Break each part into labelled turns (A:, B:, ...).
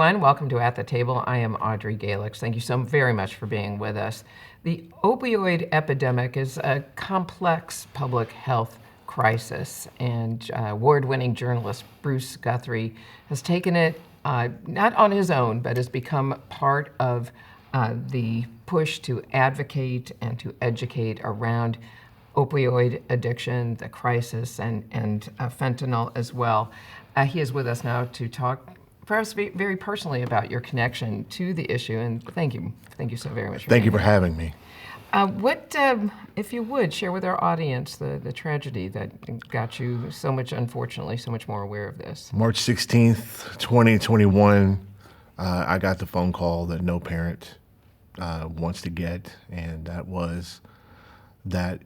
A: everyone. Welcome to At the Table. I am Audrey Galix. Thank you so very much for being with us. The opioid epidemic is a complex public health crisis, and award-winning journalist Bruce Guthrie has taken it not on his own, but has become part of the push to advocate and to educate around opioid addiction, the crisis, and fentanyl as well. He is with us now to talk perhaps very personally about your connection to the issue, and thank you so very much.
B: Thank you for having me.
A: What, if you would, share with our audience the tragedy that got you so much, unfortunately, so much more aware of this?
B: March 16th, 2021, I got the phone call that no parent wants to get, and that was that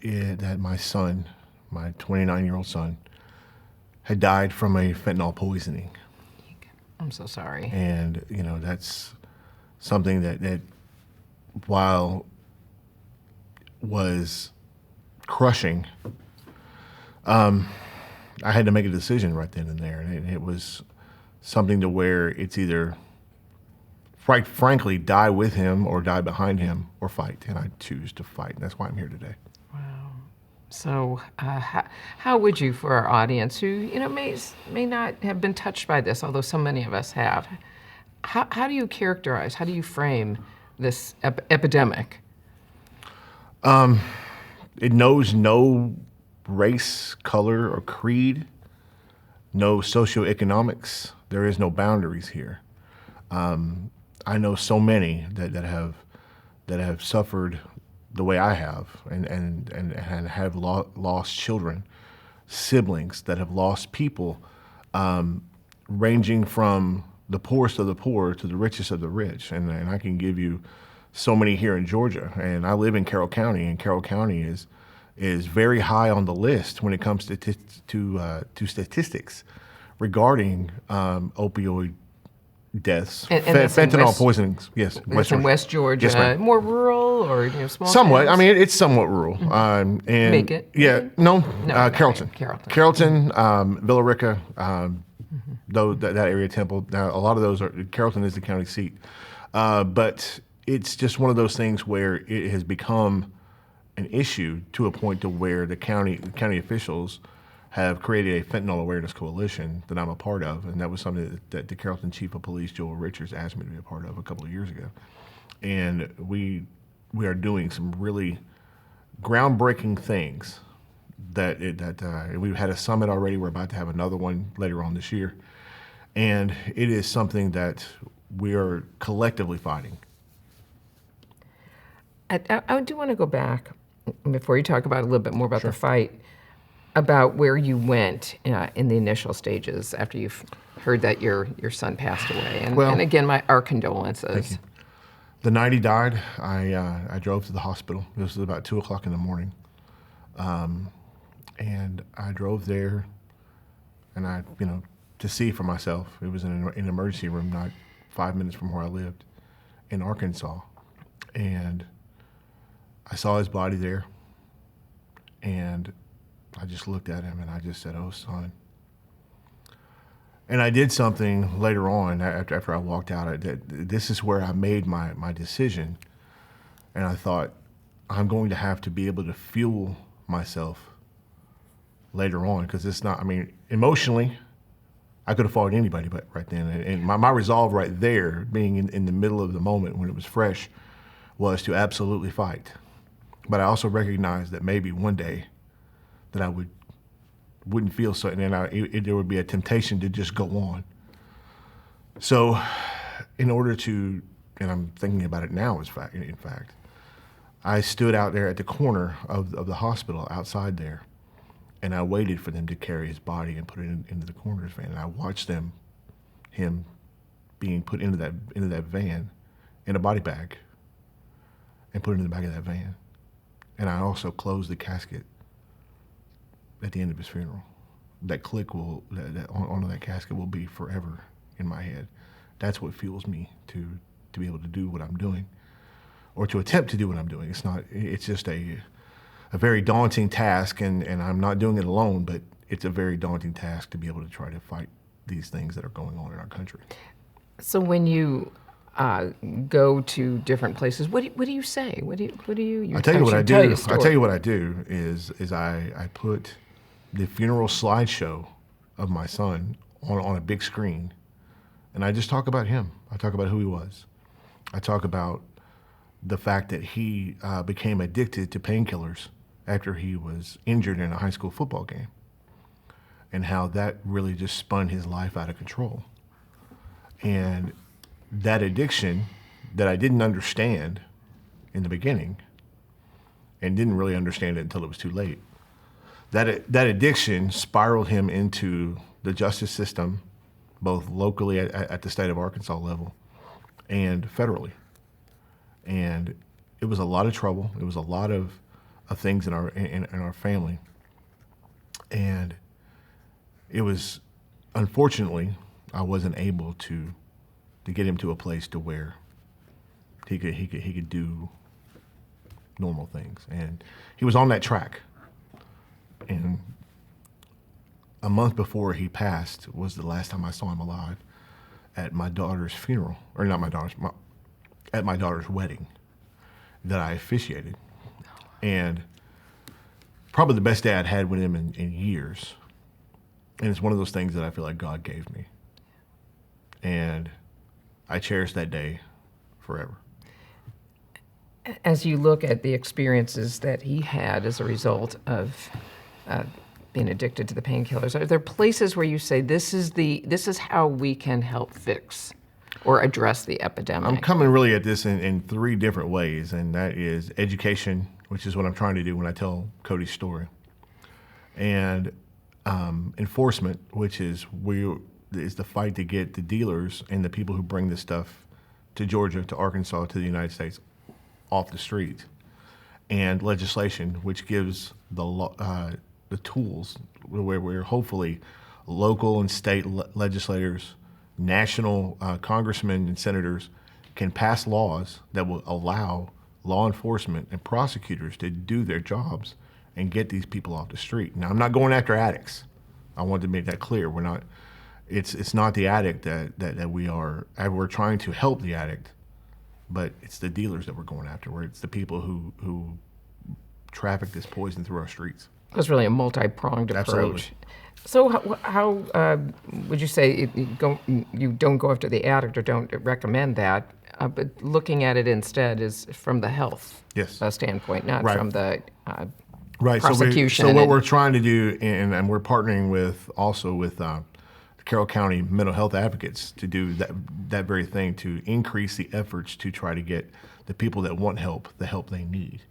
B: my son, my 29-year-old son, had died from a fentanyl poisoning.
A: I'm so sorry.
B: And, you know, that's something that while was crushing, I had to make a decision right then and there. And it was something to where it's either, frankly, die with him or die behind him or fight. And I choose to fight. And that's why I'm here today.
A: So how would you, for our audience who may not have been touched by this, although so many of us have, how do you characterize, how do you frame this epidemic?
B: It knows no race, color, or creed, no socioeconomics. There is no boundaries here. I know so many that have suffered the way I have, and have lost children, siblings that have lost people, ranging from the poorest of the poor to the richest of the rich. And I can give you so many here in Georgia. And I live in Carroll County, and Carroll County is very high on the list when it comes to statistics regarding opioid deaths,
A: and
B: fentanyl poisonings. Yes,
A: West Georgia.
B: Yes,
A: more rural or small.
B: Somewhat.
A: towns?
B: I mean, it's somewhat rural. And
A: Macon?
B: Yeah, no,
A: Carrollton.
B: Villa Rica, though that area, Temple. Now, a lot of those are. Carrollton is the county seat, but it's just one of those things where it has become an issue to a point to where the county officials have created a fentanyl awareness coalition that I'm a part of, and that was something that the Carrollton Chief of Police, Joel Richards, asked me to be a part of a couple of years ago. And we are doing some really groundbreaking things we've had a summit already. We're about to have another one later on this year. And it is something that we are collectively fighting.
A: I do want to go back before you talk about a little bit more about the fight, about where you went in the initial stages after you've heard that your son passed away. And again, our condolences.
B: Thank you. The night he died, I drove to the hospital. This was about 2 o'clock in the morning. And I drove there, and to see for myself. It was in an emergency room not 5 minutes from where I lived in Arkansas. And I saw his body there, and I just looked at him and I just said, "Oh, son." And I did something later on after I walked out. This is where I made my decision. And I thought, I'm going to have to be able to fuel myself later on, because it's not, emotionally, I could have fought anybody but right then. And my resolve right there, being in the middle of the moment when it was fresh, was to absolutely fight. But I also recognized that maybe one day that I wouldn't feel certain, and there would be a temptation to just go on. So, in order to, and I'm thinking about it now, in fact, I stood out there at the corner of the hospital outside there, and I waited for them to carry his body and put it into the coroner's van. And I watched him being put into that van in a body bag and put it in the back of that van. And I also closed the casket at the end of his funeral. That click onto that casket will be forever in my head. That's what fuels me to be able to do what I'm doing, or to attempt to do what I'm doing. It's just a very daunting task, and I'm not doing it alone, but it's a very daunting task to be able to try to fight these things that are going on in our country.
A: So when you go to different places, what do you say? What do you?
B: I tell you what I
A: actually tell
B: do.
A: your
B: I
A: story.
B: tell you what I do is I put the funeral slideshow of my son on a big screen, and I just talk about him. I talk about who he was. I talk about the fact that he became addicted to painkillers after he was injured in a high school football game, and how that really just spun his life out of control. And that addiction that I didn't understand in the beginning and didn't really understand it until it was too late. That addiction spiraled him into the justice system, both locally at the state of Arkansas level and federally. And it was a lot of trouble. It was a lot of things in our family. And it was, unfortunately, I wasn't able to get him to a place to where he could do normal things. And he was on that track. And a month before he passed was the last time I saw him alive at my daughter's funeral, or not my daughter's, at my daughter's wedding that I officiated. And probably the best day I'd had with him in years. And it's one of those things that I feel like God gave me. And I cherish that day forever.
A: As you look at the experiences that he had as a result of being addicted to the painkillers, are there places where you say this is how we can help fix or address the epidemic?
B: I'm coming really at this in three different ways, and that is education, which is what I'm trying to do when I tell Cody's story, and enforcement, which is the fight to get the dealers and the people who bring this stuff to Georgia, to Arkansas, to the United States off the street, and legislation, which gives the tools where hopefully local and state legislators, national congressmen and senators can pass laws that will allow law enforcement and prosecutors to do their jobs and get these people off the street. Now, I'm not going after addicts. I want to make that clear. We're not. It's not the addict that we are. We're trying to help the addict, but it's the dealers that we're going after. Where it's the people who traffic this poison through our streets.
A: It's really a multi-pronged approach.
B: Absolutely.
A: So how would you say you don't go after the addict or don't recommend that, but looking at it instead is from the health standpoint, not
B: Right.
A: from the
B: Right.
A: prosecution.
B: So what we're trying to do, and we're partnering with the Carroll County Mental Health Advocates to do that very thing, to increase the efforts to try to get the people that want help the help they need.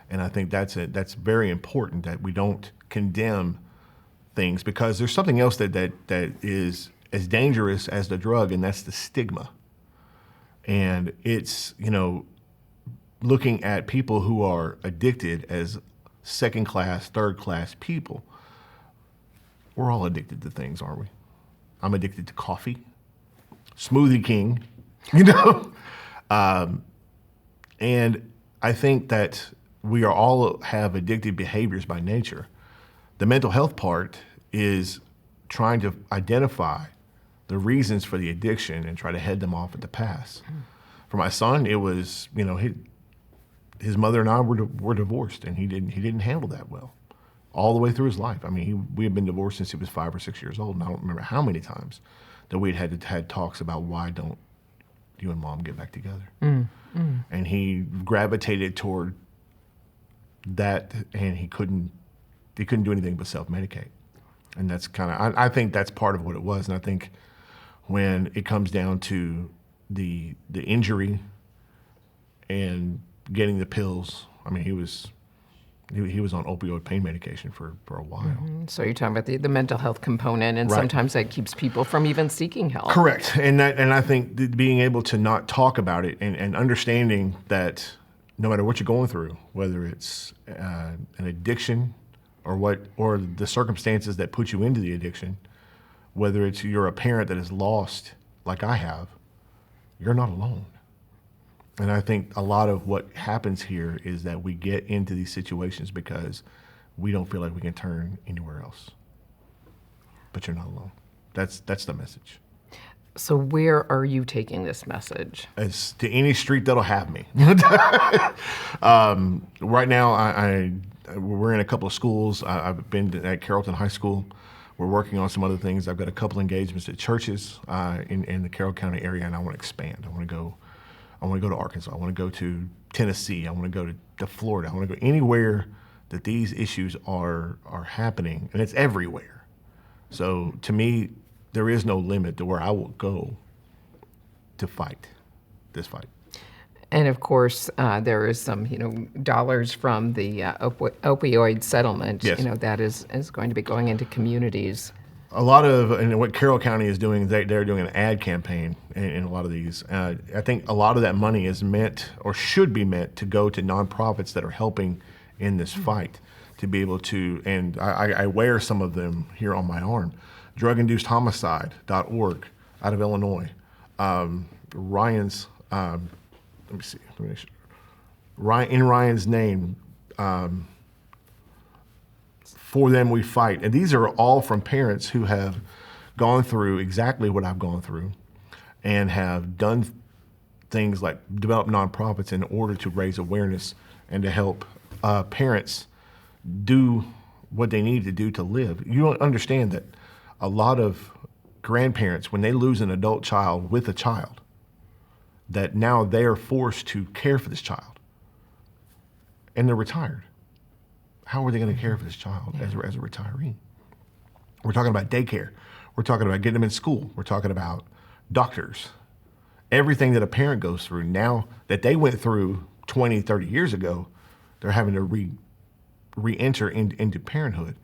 B: And I think that's very important, that we don't condemn things, because there's something else that is as dangerous as the drug, and that's the stigma. And it's, looking at people who are addicted as second class, third class people. We're all addicted to things, aren't we? I'm addicted to coffee, Smoothie King, and I think that we are all have addictive behaviors by nature. The mental health part is trying to identify the reasons for the addiction and try to head them off at the pass. For my son, it was, his mother and I were divorced, and he didn't handle that well all the way through his life. I mean, we had been divorced since he was 5 or 6 years old, and I don't remember how many times that we had talks about, why don't you and mom get back together? And he gravitated toward that, and he couldn't do anything but self-medicate. And that's I think that's part of what it was. And I think when it comes down to the injury and getting the pills, I mean, he was on opioid pain medication for a while.
A: So you're talking about the mental health component, and
B: Right.
A: sometimes that keeps people from even seeking help.
B: Correct. And I think being able to not talk about it, and understanding that no matter what you're going through, whether it's an addiction or the circumstances that put you into the addiction, whether it's you're a parent that is lost like I have, you're not alone. And I think a lot of what happens here is that we get into these situations because we don't feel like we can turn anywhere else. But you're not alone. That's the message.
A: So where are you taking this message?
B: It's to any street that'll have me. Right now, we're in a couple of schools. I've been at Carrollton High School. We're working on some other things. I've got a couple engagements at churches in the Carroll County area, and I want to expand. I want to go to Arkansas. I want to go to Tennessee. I want to go to Florida. I want to go anywhere that these issues are happening, and it's everywhere. So to me, there is no limit to where I will go to fight this fight.
A: And of course, there is some, dollars from the opioid settlement.
B: Yes.
A: That is going to be going into communities.
B: A lot of, and what Carroll County is doing, they're doing an ad campaign in a lot of these. I think a lot of that money is meant, or should be meant, to go to nonprofits that are helping in this fight, to be able to, and I wear some of them here on my arm. Drug-induced-homicide.org out of Illinois. Ryan's, let me see, let me make sure. In Ryan's name, For Them We Fight. And these are all from parents who have gone through exactly what I've gone through and have done things like develop nonprofits in order to raise awareness and to help parents do what they need to do to live. You don't understand that a lot of grandparents, when they lose an adult child with a child, that now they are forced to care for this child, and they're retired. How are they going to care for this child as a retiree? We're talking about daycare. We're talking about getting them in school. We're talking about doctors. Everything that a parent goes through now that they went through 20, 30 years ago, they're having to re-enter into parenthood.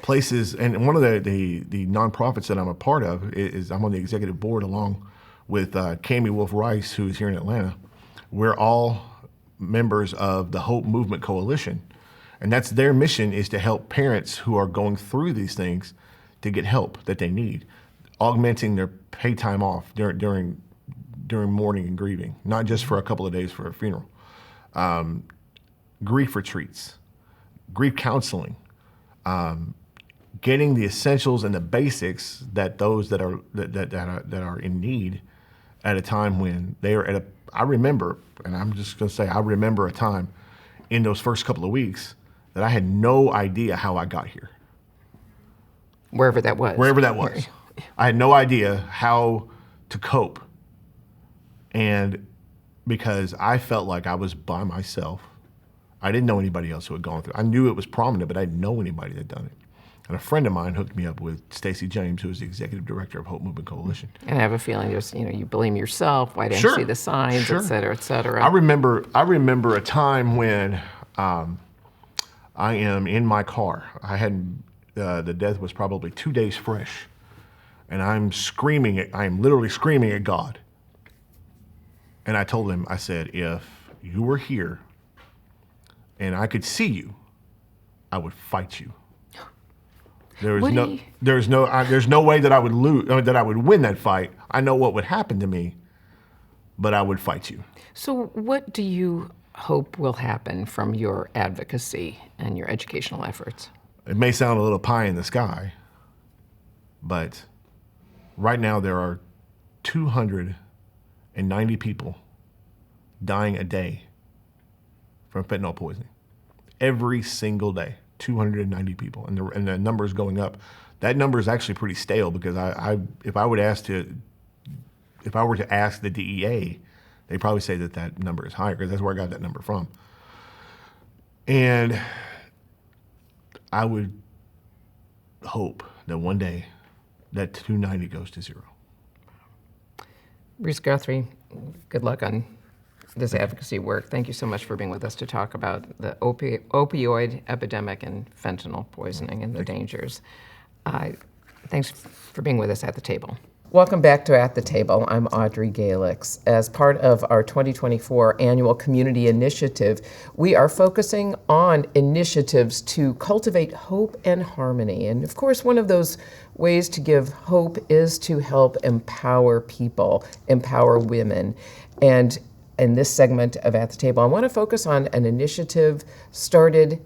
B: Places, and one of the nonprofits that I'm a part of is I'm on the executive board along with Cami Wolf Rice, who is here in Atlanta. We're all members of the Hope Movement Coalition, and that's their mission, is to help parents who are going through these things to get help that they need, augmenting their pay time off during mourning and grieving, not just for a couple of days for a funeral. Grief retreats, grief counseling, getting the essentials and the basics that those that are in need at a time when they are at a. I remember, and I'm just going to say, I remember a time in those first couple of weeks that I had no idea how I got here.
A: Wherever that was.
B: Wherever that was. I had no idea how to cope. And because I felt like I was by myself, I didn't know anybody else who had gone through it. I knew it was prominent, but I didn't know anybody that had done it. And a friend of mine hooked me up with Stacy James, who is the executive director of Hope Movement Coalition.
A: And I have a feeling there's, you blame yourself. Why didn't
B: Sure.
A: you see the signs,
B: Sure.
A: et cetera, et cetera.
B: I remember a time when I am in my car. I had the death was probably 2 days fresh, and I am literally screaming at God. And I told him, I said, if you were here and I could see you, I would fight you. There's no way that I would lose, that I would win that fight. I know what would happen to me, but I would fight you.
A: So what do you hope will happen from your advocacy and your educational efforts?
B: It may sound a little pie in the sky, but right now there are 290 people dying a day from fentanyl poisoning. Every single day, 290 people, and the number is going up. That number is actually pretty stale, because if I were to ask the DEA, they probably say that number is higher, because that's where I got that number from. And I would hope that one day that 290 goes to zero.
A: Bruce Guthrie, good luck on this advocacy work. Thank you so much for being with us to talk about the opioid epidemic and fentanyl poisoning and the dangers. Thanks for being with us at the table. Welcome back to At the Table. I'm Audrey Galix. As part of our 2024 annual community initiative, we are focusing on initiatives to cultivate hope and harmony. And of course, one of those ways to give hope is to help empower people, empower women. And in this segment of At the Table, I want to focus on an initiative started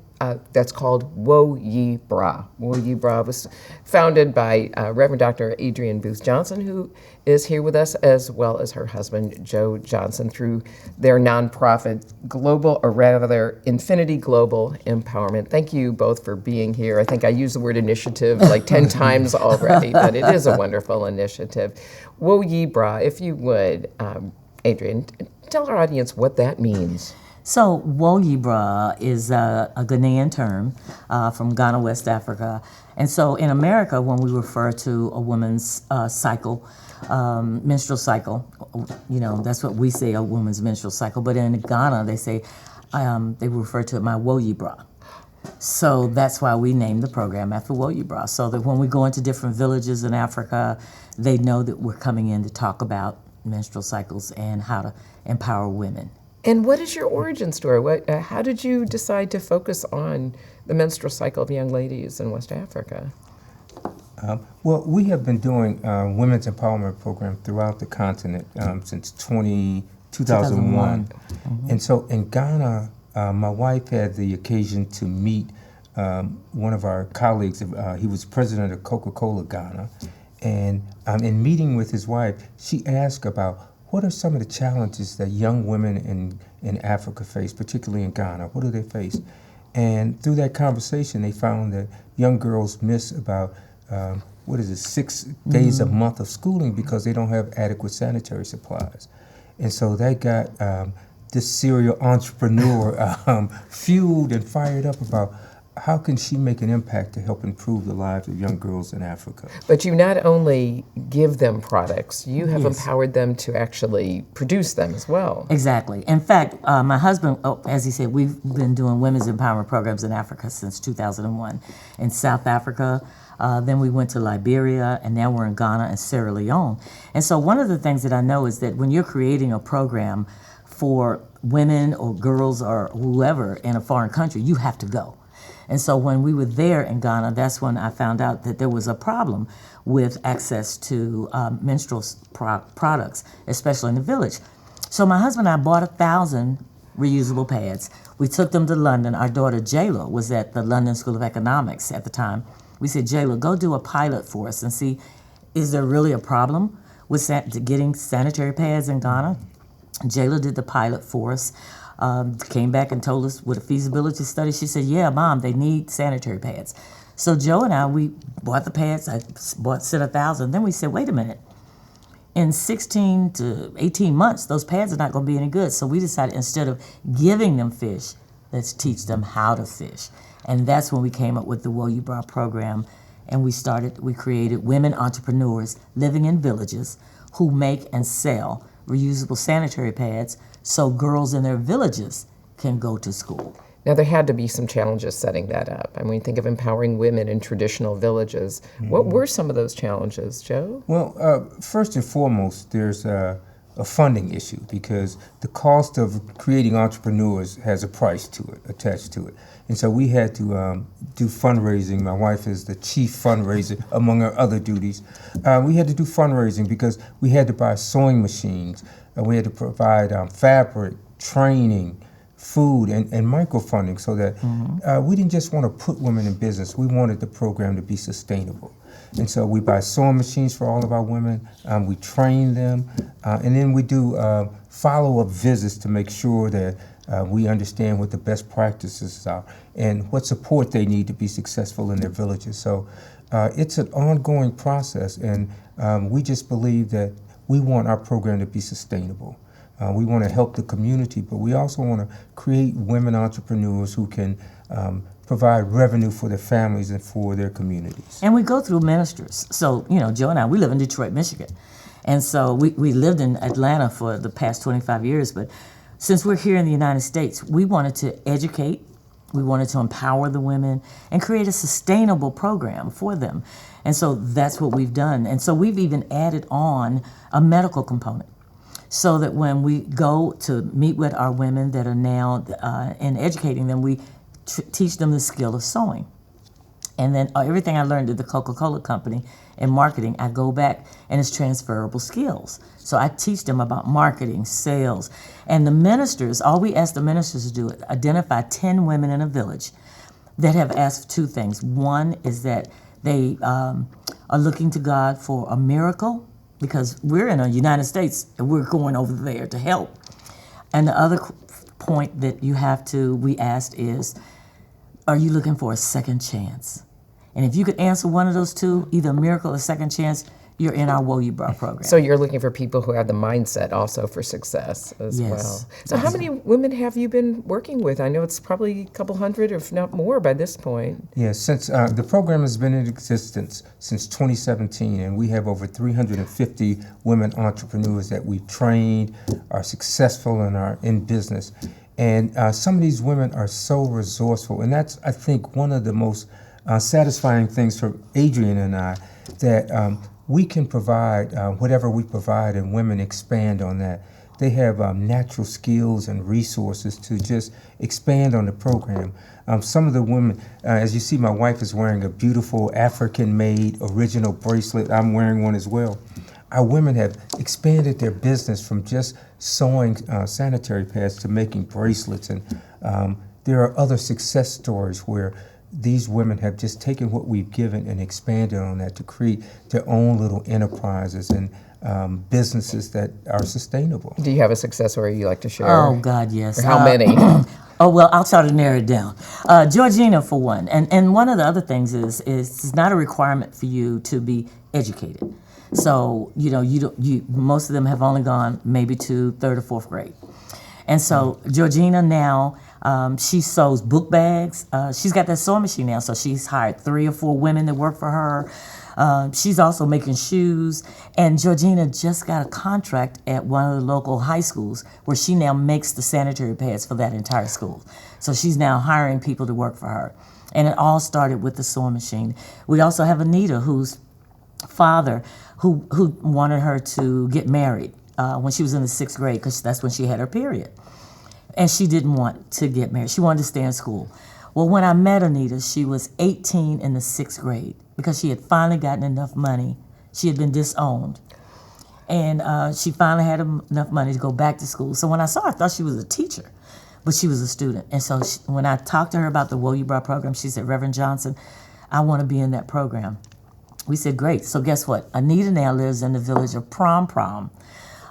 A: that's called Woe Ye Bra. Woe Ye Bra was founded by Reverend Dr. Adrienne Johnson, who is here with us, as well as her husband, Joe Johnson, through their nonprofit Global, or rather Infinity Global Empowerment. Thank you both for being here. I think I used the word initiative like 10 times already, but it is a wonderful initiative. Woe Ye Bra, if you would, Adrienne, tell our audience what that means.
C: So, Woe Ye Bra is a Ghanaian term from Ghana, West Africa. And so in America, when we refer to a woman's cycle, menstrual cycle, that's what we say, a woman's menstrual cycle. But in Ghana, they say, they refer to it, my Woe Ye Bra. So that's why we named the program after Woe Ye Bra, so that when we go into different villages in Africa, they know that we're coming in to talk about menstrual cycles and how to empower women.
A: And what is your origin story? How did you decide to focus on the menstrual cycle of young ladies in West Africa?
D: Well, we have been doing women's empowerment program throughout the continent since 2001. Mm-hmm. And so in Ghana, my wife had the occasion to meet one of our colleagues. He was president of Coca-Cola Ghana. And in meeting with his wife, she asked about what are some of the challenges that young women in Africa face, particularly in Ghana? What do they face? And through that conversation, they found that young girls miss about, 6 days a month of schooling because they don't have adequate sanitary supplies. And so that got this serial entrepreneur fueled and fired up about how can she make an impact to help improve the lives of young girls in Africa.
A: But you not only give them products, you have empowered them to actually produce them as well.
C: Exactly. In fact, my husband, as he said, we've been doing women's empowerment programs in Africa since 2001. In South Africa, then we went to Liberia, and now we're in Ghana and Sierra Leone. And so one of the things that I know is that when you're creating a program for women or girls or whoever in a foreign country, you have to go. And so when we were there in Ghana, that's when I found out that there was a problem with access to menstrual products, especially in the village. So my husband and I bought 1,000 reusable pads. We took them to London. Our daughter, Jayla, was at the London School of Economics at the time. We said, Jayla, go do a pilot for us and see, is there really a problem with getting sanitary pads in Ghana? Jayla did the pilot for us. Came back and told us with a feasibility study. She said, yeah, Mom, they need sanitary pads. So Joe and I, we bought the pads. I said 1,000. Then we said, wait a minute. In 16 to 18 months, those pads are not going to be any good. So we decided instead of giving them fish, let's teach them how to fish. And that's when we came up with the Woe Ye Bra program. And we created women entrepreneurs living in villages who make and sell reusable sanitary pads so girls in their villages can go to school.
A: Now, there had to be some challenges setting that up. I mean, think of empowering women in traditional villages. Mm-hmm. What were some of those challenges, Joe?
D: Well, first and foremost, there's a funding issue because the cost of creating entrepreneurs has a price to it, attached to it. And so we had to do fundraising. My wife is the chief fundraiser among our other duties. We had to do fundraising because we had to buy sewing machines. We had to provide fabric, training, food, and microfunding so that we didn't just want to put women in business. We wanted the program to be sustainable. And so we buy sewing machines for all of our women. We train them. And then we do follow-up visits to make sure that we understand what the best practices are and what support they need to be successful in their villages. So it's an ongoing process, and we just believe that we want our program to be sustainable. We want to help the community, but we also want to create women entrepreneurs who can provide revenue for their families and for their communities.
C: And we go through ministers. So, Joe and I, we live in Detroit, Michigan. And so we lived in Atlanta for the past 25 years, but since we're here in the United States, we wanted to educate, we wanted to empower the women and create a sustainable program for them. And so that's what we've done. And so we've even added on a medical component so that when we go to meet with our women that are now in educating them, we teach them the skill of sewing. And then everything I learned at the Coca-Cola Company in marketing, I go back and it's transferable skills. So I teach them about marketing, sales. And the ministers, all we ask the ministers to do is identify 10 women in a village that have asked two things. One is that they are looking to God for a miracle, because we're in the United States and we're going over there to help. And the other point that we asked is, are you looking for a second chance? And if you could answer one of those two, either a miracle or a second chance, you're in our Woe You Brought program.
A: So you're looking for people who have the mindset also for success as
C: Yes.
A: well. So how many women have you been working with? I know it's probably a couple hundred, if not more, by this point.
D: Yes, since the program has been in existence since 2017, and we have over 350 women entrepreneurs that we've trained, are successful, and are in business. And some of these women are so resourceful, and that's, I think, one of the most satisfying things for Adrienne and I, that we can provide whatever we provide, and women expand on that. They have natural skills and resources to just expand on the program. Some of the women, as you see, my wife is wearing a beautiful African-made original bracelet. I'm wearing one as well. Our women have expanded their business from just sewing sanitary pads to making bracelets. And there are other success stories where these women have just taken what we've given and expanded on that to create their own little enterprises and businesses that are sustainable.
A: Do you have a success story you like to share?
C: Oh, God, yes.
A: Or how many?
C: Oh, well, I'll try to narrow it down. Georgina, for one. And one of the other things is it's not a requirement for you to be educated. So, most of them have only gone maybe to third or fourth grade. And so Georgina now, she sews book bags. She's got that sewing machine now, so she's hired 3 or 4 women that work for her. She's also making shoes. And Georgina just got a contract at one of the local high schools where she now makes the sanitary pads for that entire school. So she's now hiring people to work for her. And it all started with the sewing machine. We also have Anita, whose father, who wanted her to get married when she was in the 6th grade, because that's when she had her period. And she didn't want to get married. She wanted to stay in school. Well, when I met Anita, she was 18 in the 6th grade because she had finally gotten enough money. She had been disowned. And she finally had enough money to go back to school. So when I saw her, I thought she was a teacher, but she was a student. And so when I talked to her about the Woe You Brought program, she said, Reverend Johnson, I want to be in that program. We said, great. So guess what? Anita now lives in the village of Prom.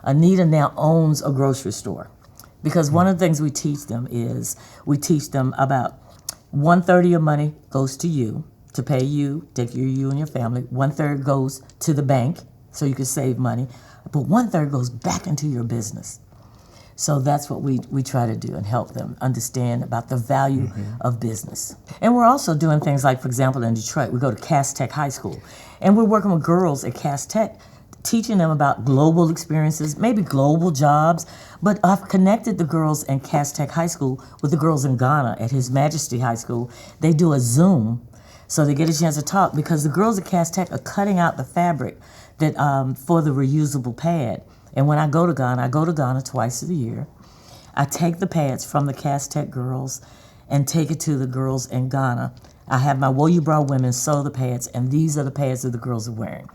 C: Anita now owns a grocery store. Because one of the things we teach them is we teach them about 1/3 of your money goes to you, to pay you, take care of you and your family. 1/3 goes to the bank so you can save money. But 1/3 goes back into your business. So that's what we try to do and help them understand about the value of business. And we're also doing things like, for example, in Detroit, we go to Cass Tech High School. And we're working with girls at Cass Tech, teaching them about global experiences, maybe global jobs, but I've connected the girls in Cass Tech High School with the girls in Ghana at His Majesty High School. They do a Zoom so they get a chance to talk, because the girls at Cass Tech are cutting out the fabric that for the reusable pad. And when I go to Ghana twice a year. I take the pads from the Cass Tech girls and take it to the girls in Ghana. I have my Woe You Brought women sew the pads, and these are the pads that the girls are wearing.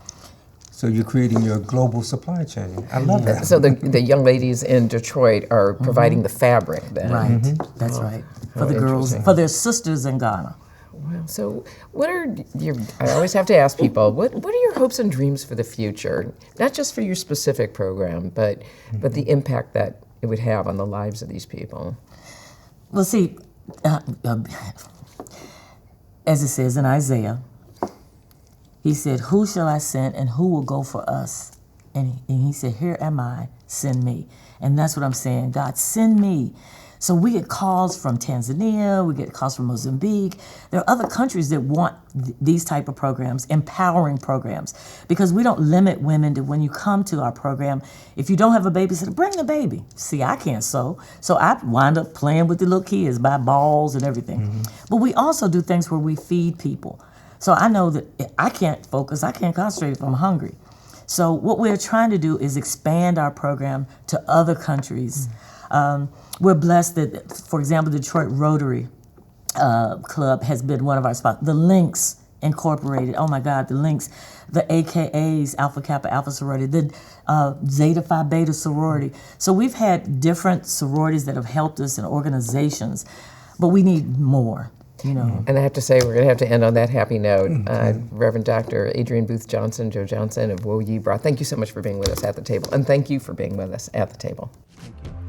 D: So you're creating your global supply chain. I love that.
A: So the young ladies in Detroit are providing the fabric then.
C: Right, that's right. For the girls,
A: interesting.
C: for their sisters in Ghana.
A: Wow. So what are your, I always have to ask people, what are your hopes and dreams for the future? Not just for your specific program, but the impact that it would have on the lives of these people.
C: Well, see, as it says in Isaiah, he said, who shall I send and who will go for us? And he said, here am I, send me. And that's what I'm saying, God, send me. So we get calls from Tanzania, we get calls from Mozambique. There are other countries that want these type of programs, empowering programs, because we don't limit women to when you come to our program, if you don't have a babysitter, bring the baby. See, I can't sew, so I wind up playing with the little kids, buy balls and everything. But we also do things where we feed people. So I know that I can't focus, I can't concentrate if I'm hungry. So what we're trying to do is expand our program to other countries. We're blessed that, for example, the Detroit Rotary Club has been one of our spots. The Lynx Incorporated. Oh my God, the links, the AKAs, Alpha Kappa Alpha sorority, the Zeta Phi Beta sorority. So we've had different sororities that have helped us and organizations, but we need more. You know.
A: And I have to say, we're going to have to end on that happy note. Reverend Dr. Adrienne Booth Johnson, Joe Johnson of Wo Ye Bra, thank you so much for being with us at the table. And thank you for being with us at the table.
B: Thank you.